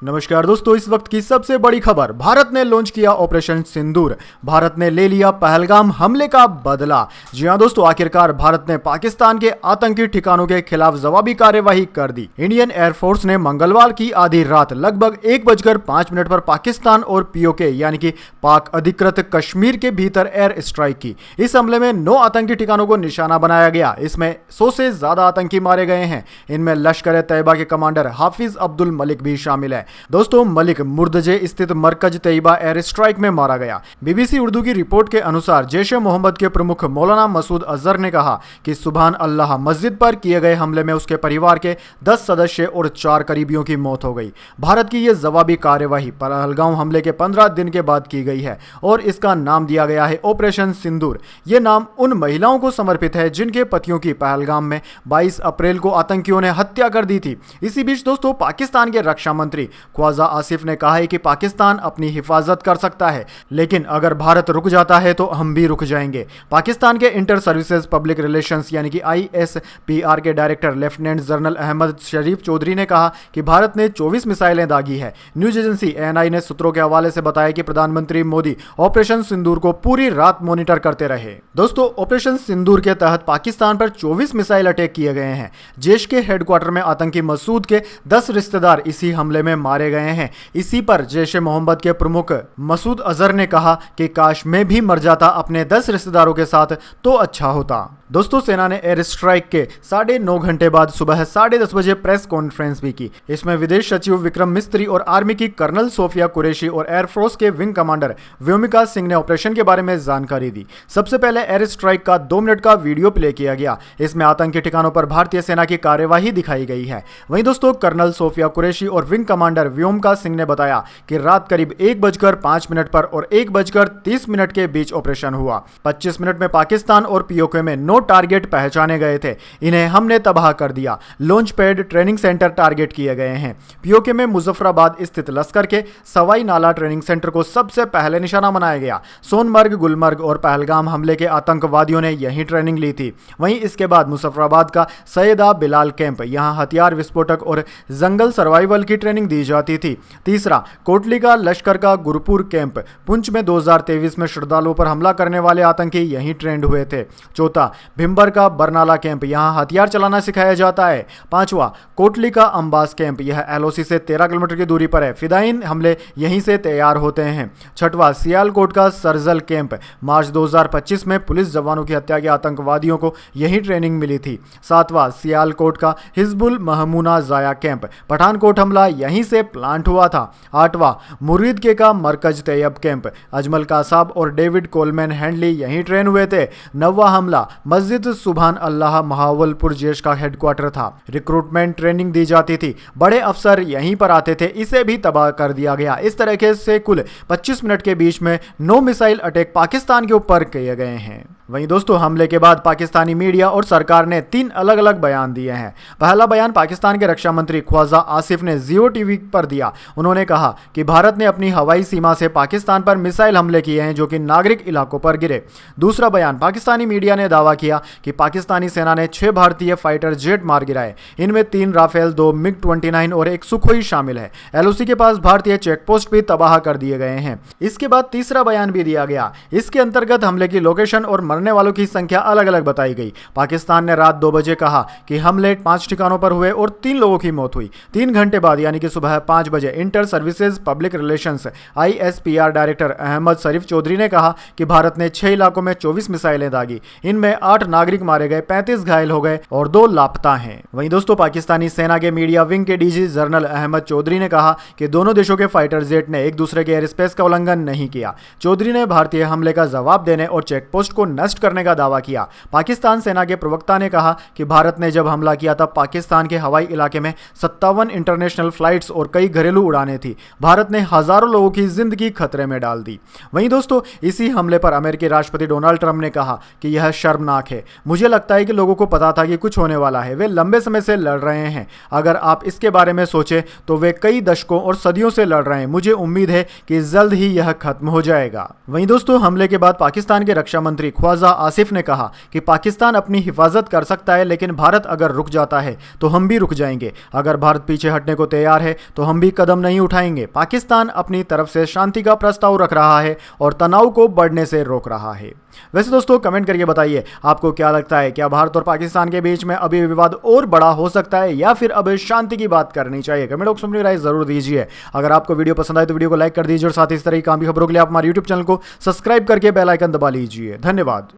नमस्कार दोस्तों, इस वक्त की सबसे बड़ी खबर। भारत ने लॉन्च किया ऑपरेशन सिंदूर। भारत ने ले लिया पहलगाम हमले का बदला। जी हां दोस्तों, आखिरकार भारत ने पाकिस्तान के आतंकी ठिकानों के खिलाफ जवाबी कार्यवाही कर दी। इंडियन एयरफोर्स ने मंगलवार की आधी रात लगभग 1:05 पर पाकिस्तान और पीओके यानी कि पाक अधिकृत कश्मीर के भीतर एयर स्ट्राइक की। इस हमले में 9 आतंकी ठिकानों को निशाना बनाया गया। इसमें 100 से ज्यादा आतंकी मारे गए हैं। इनमें लश्कर ए तैयबा के कमांडर हाफिज अब्दुल मलिक भी शामिल है। दोस्तों, मलिक मुर्दजे स्थित मरकज तैयबा एयर स्ट्राइक में मारा गया। बीबीसी उर्दू की रिपोर्ट के अनुसार जैश-ए मोहम्मद के प्रमुख मौलाना मसूद अजहर ने कहा कि सुभान अल्लाह मस्जिद पर किए गए हमले में उसके परिवार के 10 सदस्य और 4 करीबियों की मौत हो गई। भारत की यह जवाबी कार्यवाही पहलगाम हमले के 15 दिन के बाद की गई है और इसका नाम दिया गया है ऑपरेशन सिंदूर। यह नाम उन महिलाओं को समर्पित है जिनके पतियों की पहलगाम में 22 अप्रैल को आतंकियों ने हत्या कर दी थी। इसी बीच दोस्तों, पाकिस्तान के रक्षा मंत्री ख्वाजा आसिफ ने कहा है कि पाकिस्तान अपनी हिफाजत कर सकता है, लेकिन अगर भारत रुक जाता है तो हम भी रुक जाएंगे। पाकिस्तान के इंटर सर्विसेज पब्लिक रिलेशंस यानी कि ISPR के director lieutenant general Ahmad Sharif Chaudhry ने कहा कि भारत ने 24 मिसाइलें दागी है। न्यूज एजेंसी ANI ने सूत्रों के हवाले से बताया कि प्रधानमंत्री मोदी ऑपरेशन सिंदूर को पूरी रात मॉनिटर करते रहे। दोस्तों, ऑपरेशन सिंदूर के तहत पाकिस्तान पर 24 मिसाइल अटैक किए गए हैं। जैश के हेडक्वार्टर में आतंकी मसूद के 10 रिश्तेदार इसी हमले में मारे गए हैं। इसी पर जैश-ए मोहम्मद के प्रमुख मसूद अजहर ने कहा कि काश मैं भी मर जाता अपने 10 रिश्तेदारों के साथ तो अच्छा होता। दोस्तों, सेना ने एयर स्ट्राइक के 9.5 घंटे बाद सुबह 10:30 बजे प्रेस कॉन्फ्रेंस भी की। इसमें विदेश सचिव विक्रम मिस्त्री और आर्मी की कर्नल सोफिया कुरैशी और एयरफोर्स के विंग कमांडर व्योमिका सिंह ने ऑपरेशन के बारे में जानकारी दी। सबसे पहले एयर स्ट्राइक का 2 मिनट का वीडियो प्ले किया गया। इसमें आतंकी ठिकानों पर भारतीय सेना की कार्यवाही दिखाई गई है। वहीं दोस्तों, कर्नल सोफिया कुरैशी और विंग कमांडर व्योमिका सिंह ने बताया कि रात करीब 1:05 पर और 1:30 के बीच ऑपरेशन हुआ। 25 मिनट में पाकिस्तान और पीओके में 9 टारगेट पहचाने गए थे। इन्हें हमने तबाह कर दिया। Launch pad, training centre target किए गए हैं। पीओके में मुजफ्फराबाद स्थित लश्कर के सवाई नाला ट्रेनिंग सेंटर को सबसे पहले निशाना बनाया गया। सोनमर्ग, गुलमर्ग और पहलगाम हमले के आतंकवादियों ने यही ट्रेनिंग ली थी। वहीं इसके बाद मुजफ्फराबाद का सैयदा बिलाल कैंप, यहां हथियार विस्फोटक और जंगल सर्वाइवल की ट्रेनिंग दी जाती थी। तीसरा, कोटली का लश्कर का गुरपुर कैंप, पुंछ में 2023 में श्रद्धालुओं पर हमला करने वाले आतंकी यहीं ट्रेंड हुए थे। चौथा, भिंबर का बरनाला कैंप, यहां हथियार चलाना सिखाया जाता है। पांचवा, कोटली का अंबास कैंप, यह LOC से 13 किलोमीटर की दूरी पर है। फिदाइन हमले यहीं से तैयार होते हैं। छठवां, सियालकोट का सरजल कैंप, मार्च 2025 में पुलिस जवानों की हत्या के आतंकवादियों को यही ट्रेनिंग मिली थी। सातवां, सियालकोट का हिजबुल महमूना जाया कैंप, पठानकोट हमला यहीं से प्लांट हुआ था। आठवां, मुरीदके का मरकज तैयब कैंप, अजमल कासाब और डेविड कोलमैन हैंडली यहीं ट्रेन हुए थे। नौवां हमला, मस्जिद सुभान अल्लाह महावलपुर जैश का हेडक्वार्टर था। रिक्रूटमेंट ट्रेनिंग दी जाती थी। बड़े अफसर यहीं पर आते थे। इसे भी तबाह कर दिया गया। इस तरीके से कुल 25 मिनट के बीच में 9 मिसाइल अटैक पाकिस्तान के ऊपर किए गए हैं। वहीं दोस्तों, हमले के बाद पाकिस्तानी मीडिया और सरकार ने 3 अलग अलग बयान दिए हैं। पहला बयान पाकिस्तान के रक्षा मंत्री ख्वाजा आसिफ ने जियो टीवी पर दिया। उन्होंने कहा कि भारत ने अपनी हवाई सीमा से पाकिस्तान पर मिसाइल हमले किए हैं जो कि नागरिक इलाकों पर गिरे। दूसरा बयान, पाकिस्तानी मीडिया ने दावा किया कि पाकिस्तानी सेना ने 6 भारतीय फाइटर जेट मार गिराए। इनमें 3 राफेल, 2 MiG-29 और 1 सुखोई शामिल है। LOC के पास भारतीय चेकपोस्ट भी तबाह कर दिए गए हैं। इसके बाद तीसरा बयान भी दिया गया। इसके अंतर्गत हमले की लोकेशन और मरने वालों की संख्या अलग अलग बताई गई। पाकिस्तान ने रात 2 बजे कहा कि हमले 5 ठिकानों पर हुए और 3 लोगों की मौत हुई। 3 घंटे बाद यानी कि सुबह 5 बजे inter services public relations ISPR director Ahmed Sharif Chaudhry ने कहा कि भारत ने 6 इलाकों में 24 मिसाइलें दागी। इनमें 8 नागरिक मारे गए, 35 घायल हो गए और 2 लापता हैं। वहीं दोस्तों, पाकिस्तानी सेना के मीडिया विंग के DG जनरल अहमद चौधरी ने कहा कि दोनों देशों के फाइटर जेट ने एक दूसरे के एयर स्पेस का उल्लंघन नहीं किया। चौधरी ने भारतीय हमले का जवाब देने और चेकपोस्ट को नष्ट करने का दावा किया। पाकिस्तान सेना के प्रवक्ता ने कहा कि भारत ने जब हमला किया तब पाकिस्तान के हवाई इलाके में 57 इंटरनेशनल फ्लाइट्स और कई घरेलू उड़ानें थी। भारत ने हजारों लोगों की जिंदगी खतरे में डाल दी। वहीं दोस्तों, इसी हमले पर अमेरिकी राष्ट्रपति डोनाल्ड ट्रंप ने कहा कि यह शर्मनाक है। मुझे लगता है कि लोगों को पता था कि कुछ होने वाला है। वे लंबे समय से लड़ रहे हैं। अगर आप इसके बारे में सोचें तो वे कई दशकों और सदियों से लड़ रहे हैं। मुझे उम्मीद है कि जल्द ही यह खत्म हो जाएगा। वहीं दोस्तों, हमले के बाद पाकिस्तान के रक्षा मंत्री ख्वाजा मुअज़्ज़ा आसिफ ने कहा कि पाकिस्तान अपनी हिफाजत कर सकता है, लेकिन भारत अगर रुक जाता है तो हम भी रुक जाएंगे। अगर भारत पीछे हटने को तैयार है तो हम भी कदम नहीं उठाएंगे। पाकिस्तान अपनी तरफ से शांति का प्रस्ताव रख रहा है और तनाव को बढ़ने से रोक रहा है। वैसे दोस्तों कमेंट करके बताइए आपको क्या लगता है, क्या भारत और पाकिस्तान के बीच में अभी विवाद और बड़ा हो सकता है या फिर अब शांति की बात करनी चाहिए? कमेंट बॉक्स में अपनी राय जरूर दीजिए। अगर आपको वीडियो पसंद आए तो वीडियो को लाइक कर दीजिए और साथ ही इस तरह की काम की खबरों के लिए आप हमारे यूट्यूब चैनल को सब्सक्राइब करके बेल आइकन दबा लीजिए। धन्यवाद।